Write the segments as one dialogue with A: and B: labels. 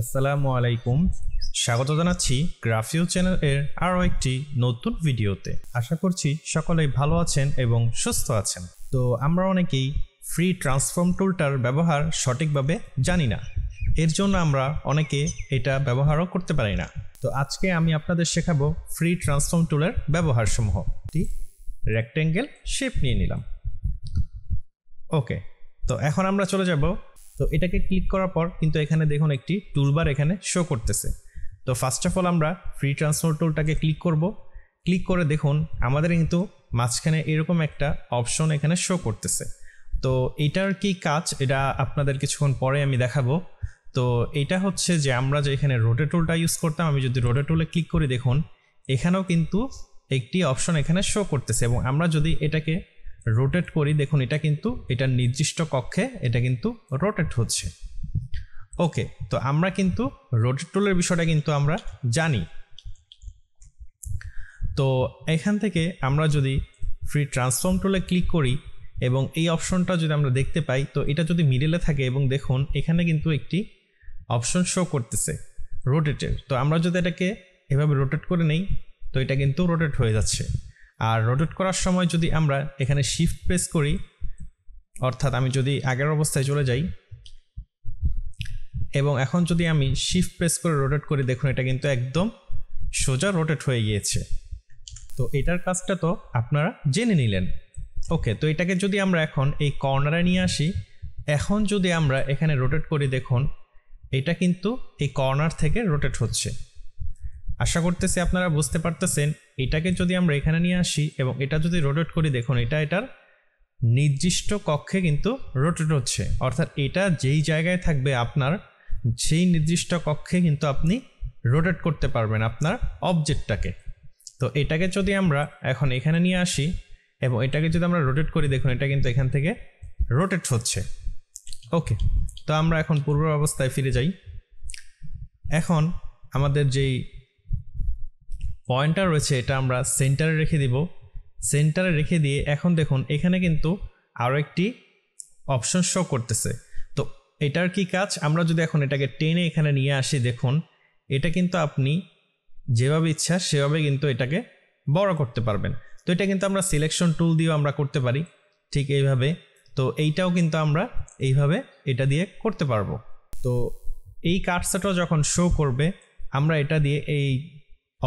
A: আসসালামু আলাইকুম, স্বাগত জানাচ্ছি গ্রাফিও চ্যানেল এর আরও একটি নতুন ভিডিওতে। আশা করছি সকলেই ভালো আছেন এবং সুস্থ আছেন। তো আমরা অনেকেই ফ্রি ট্রান্সফর্ম টুলটার ব্যবহার সঠিকভাবে জানি না, এর জন্য আমরা অনেকে এটা ব্যবহারও করতে পারি না। তো আজকে আমি আপনাদের শেখাবো ফ্রি ট্রান্সফর্ম টুলের ব্যবহারসমূহ। রেক্ট্যাঙ্গেল শেপ নিয়ে নিলাম। ওকে, তো এখন আমরা চলে যাব। তো এটাকে ক্লিক করার পর কিন্তু এখানে দেখুন একটি টুলবার এখানে শো করতেছে। তো ফার্স্ট অফ অল আমরা ফ্রি ট্রান্সফর্ম টুলটাকে ক্লিক করব। ক্লিক করে দেখুন আমাদের কিন্তু মাঝখানে এরকম একটা অপশন এখানে শো করতেছে। তো এটার কি কাজ এটা আপনাদের কিছুক্ষণ পরে আমি দেখাবো। তো এটা হচ্ছে যে আমরা যে এখানে রোটেট টুলটা ইউজ করতাম, আমি যদি রোটেট টুলে ক্লিক করি দেখুন এখানেও কিন্তু একটি অপশন এখানে শো করতেছে, এবং আমরা যদি এটাকে রোটেট করি দেখুন এটা কিন্তু এটার নির্দিষ্ট কক্ষে এটা কিন্তু রোটেট হচ্ছে। ওকে, তো আমরা কিন্তু রোটেট টুলের বিষয়টা কিন্তু আমরা জানি। তো এখান থেকে আমরা যদি ফ্রি ট্রান্সফর্ম টুলে ক্লিক করি এবং এই অপশনটা যদি আমরা দেখতে পাই, তো এটা যদি মিডলে থাকে এবং দেখুন এখানে কিন্তু একটি অপশন শো করতেছে রোটেটের। তো আমরা যদি এটাকে এভাবে রোটেট করে নেই তো এটা কিন্তু রোটেট হয়ে যাচ্ছে। আর রোটেট করার সময় যদি আমরা এখানে শিফট প্রেস করি, অর্থাৎ আমি যদি আগের অবস্থায় চলে যাই এবং এখন যদি আমি শিফট প্রেস করে রোটেট করি দেখুন এটা কিন্তু একদম সোজা রোটেট হয়ে গিয়েছে। তো এটার কাজটা তো আপনারা জেনে নিলেন। ওকে, তো এটাকে যদি আমরা এখন এই কর্নারে নিয়ে আসি, এখন যদি আমরা এখানে রোটেট করি দেখুন এটা কিন্তু এই কর্নার থেকে রোটেট হচ্ছে। আশা করতেছি আপনারা বুঝতে পারতেছেন। এটাকে যদি আমরা এখানে নিয়ে আসি এবং এটা যদি রোটেট করি দেখুন এটা এটার নির্দিষ্ট কক্ষে কিন্তু রোটেট হচ্ছে, অর্থাৎ এটা যেই জায়গায় থাকবে আপনার সেই নির্দিষ্ট কক্ষে কিন্তু আপনি রোটেট করতে পারবেন আপনার অবজেক্টটাকে। তো এটাকে যদি আমরা এখন এখানে নিয়ে আসি এবং এটাকে যদি আমরা রোটেট করি দেখুন এটা কিন্তু এখান থেকে রোটেট হচ্ছে। ওকে, তো আমরা এখন পূর্ব অবস্থায় ফিরে যাই। এখন আমাদের যেই পয়েন্টার রয়েছে এটা আমরা সেন্টারে রেখে দিব। সেন্টারে রেখে দিয়ে এখন দেখুন এখানে কিন্তু আরও একটি অপশন শো করতেছে। তো এটার কি কাজ, আমরা যদি এখন এটাকে টেনে এখানে নিয়ে আসি দেখুন এটা কিন্তু আপনি যেভাবে ইচ্ছা সেভাবে কিন্তু এটাকে বড় করতে পারবেন। তো এটা কিন্তু আমরা সিলেকশন টুল দিয়েও আমরা করতে পারি ঠিক এইভাবে। তো এইটাও কিন্তু আমরা এইভাবে এটা দিয়ে করতে পারবো। তো এই কার্সারটাও যখন শো করবে আমরা এটা দিয়ে এই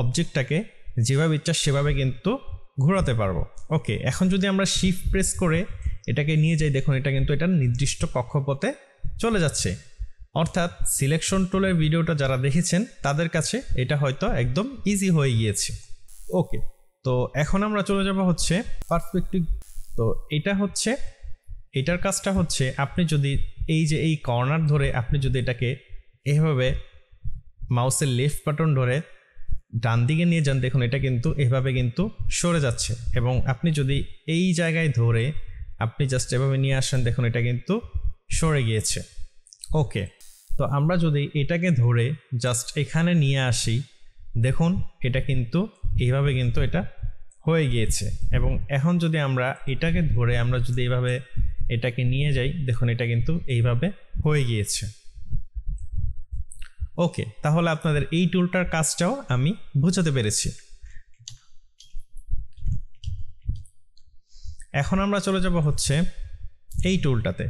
A: অবজেক্টটাকে যেভাবে ইচ্ছা সেভাবে কিন্তু ঘোরাতে পারবো। ওকে, এখন যদি আমরা শিফট প্রেস করে এটাকে নিয়ে যাই দেখুন এটা কিন্তু এটার নির্দিষ্ট কক্ষপথে চলে যাচ্ছে। অর্থাৎ সিলেকশন টুলের ভিডিওটা যারা দেখেছেন তাদের কাছে এটা হয়তো একদম ইজি হয়ে গিয়েছে। ওকে, তো এখন আমরা চলে যাব হচ্ছে পার্সপেক্টিভ। তো এটা হচ্ছে এটার কাজটা হচ্ছে আপনি যদি এই যে এই কর্নার ধরে আপনি যদি এটাকে এভাবে মাউসের লেফট বাটন ধরে ডান দিকে নিয়ে যান দেখুন এটা কিন্তু এভাবে কিন্তু সরে যাচ্ছে, এবং আপনি যদি এই জায়গায় ধরে আপনি জাস্ট এভাবে নিয়ে আসেন দেখুন এটা কিন্তু সরে গিয়েছে। ওকে, তো আমরা যদি এটাকে ধরে জাস্ট এখানে নিয়ে আসি দেখুন এটা কিন্তু এইভাবে কিন্তু এটা হয়ে গিয়েছে, এবং এখন যদি আমরা এটাকে ধরে আমরা যদি এইভাবে এটাকে নিয়ে যাই দেখুন এটা কিন্তু এইভাবে হয়ে গিয়েছে। ওকে, তাহলে আপনাদের এই টুলটার কাজটাও আমি বোঝাতে পেরেছি। এখন আমরা চলে যাব হচ্ছে এই টুলটাতে।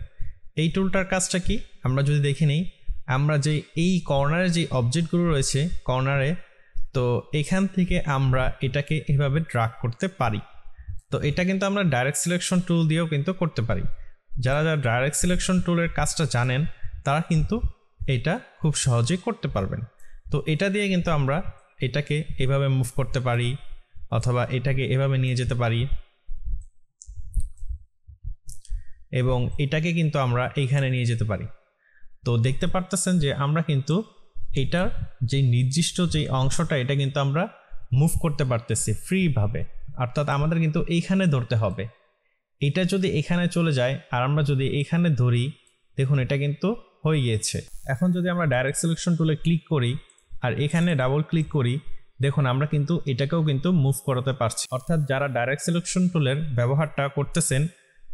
A: এই টুলটার কাজটা কি আমরা যদি দেখে নিই, আমরা যে এই কর্নারে যে অবজেক্টগুলো রয়েছে কর্নারে, তো এখান থেকে আমরা এটাকে এভাবে ড্র্যাগ করতে পারি। তো এটা কিন্তু আমরা ডাইরেক্ট সিলেকশন টুল দিয়েও কিন্তু করতে পারি। যারা যারা ডাইরেক্ট সিলেকশন টুলের কাজটা জানেন তারা কিন্তু এটা খুব সহজেই করতে পারবেন। তো এটা দিয়ে কিন্তু আমরা এটাকে এভাবে মুভ করতে পারি অথবা এটাকে এভাবে নিয়ে যেতে পারি, এবং এটাকে কিন্তু আমরা এইখানে নিয়ে যেতে পারি। তো দেখতে পারতেছেন যে আমরা কিন্তু এটার যে নির্দিষ্ট যে অংশটা এটা কিন্তু আমরা মুভ করতে পারতেছি ফ্রিভাবে, অর্থাৎ আমাদের কিন্তু এইখানে ধরতে হবে। এটা যদি এখানে চলে যায় আর আমরা যদি এইখানে ধরি দেখুন এটা কিন্তু হয়ে গিয়েছে। এখন যদি আমরা ডাইরেক্ট সিলেকশন টুলে ক্লিক করি আর এখানে ডাবল ক্লিক করি দেখুন আমরা কিন্তু এটাকেও কিন্তু মুভ করাতে পারছি। অর্থাৎ যারা ডাইরেক্ট সিলেকশন টুলের ব্যবহারটা করতেছেন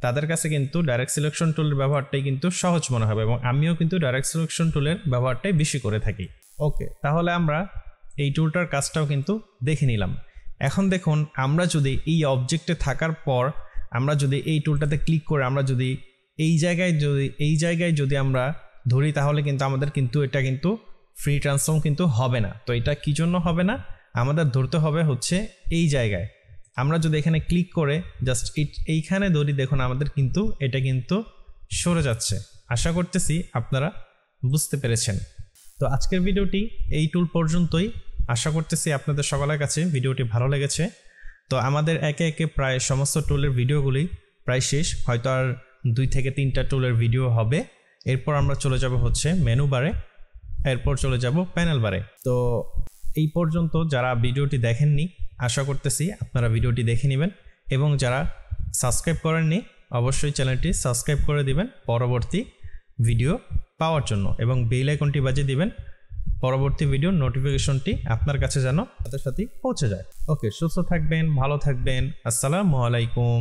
A: তাদের কাছে কিন্তু ডাইরেক্ট সিলেকশন টুলের ব্যবহারটাই কিন্তু সহজ মনে হবে, এবং আমিও কিন্তু ডাইরেক্ট সিলেকশন টুলের ব্যবহারটাই বেশি করে থাকি। ওকে, তাহলে আমরা এই টুলটার কাজটাও কিন্তু দেখে নিলাম। এখন দেখুন, আমরা যদি এই অবজেক্টে থাকার পর আমরা যদি এই টুলটাতে ক্লিক করে আমরা যদি এই জায়গায় যদি আমরা ধরি, তাহলে কিন্তু আমাদের কিন্তু এটা কিন্তু ফ্রি ট্রান্সফর্ম কিন্তু হবে না। তো এটা কি জন্য হবে না, আমাদের ধরতে হবে হচ্ছে এই জায়গায়। আমরা যদি এখানে ক্লিক করে জাস্ট এইখানে ধরি, দেখুন আমাদের কিন্তু এটা কিন্তু সরে যাচ্ছে। আশা করতেছি আপনারা বুঝতে পেরেছেন। তো আজকের ভিডিওটি এই টুল পর্যন্তই। আশা করতেছি আপনাদের সকলের কাছে ভিডিওটি ভালো লেগেছে। তো আমাদের একে একে প্রায় সমস্ত টুলের ভিডিওগুলি প্রায় শেষ, হয়তো আর 2 থেকে 3টা টুলের ভিডিও হবে। এরপর আমরা চলে যাব হচ্ছে মেনু বারে, এরপর চলে যাব প্যানেল বারে। তো এই পর্যন্ত যারা ভিডিওটি দেখেননি, আশা করতেছি আপনারা ভিডিওটি দেখে নেবেন, এবং যারা সাবস্ক্রাইব করেননি অবশ্যই চ্যানেলটি সাবস্ক্রাইব করে দিবেন পরবর্তী ভিডিও পাওয়ার জন্য, এবং বেল আইকনটি বাজিয়ে দিবেন পরবর্তী ভিডিওর নোটিফিকেশনটি আপনার কাছে যেন সাথে সাথেই পৌঁছে যায়। ওকে, সুস্থ থাকবেন, ভালো থাকবেন। আসসালামু আলাইকুম।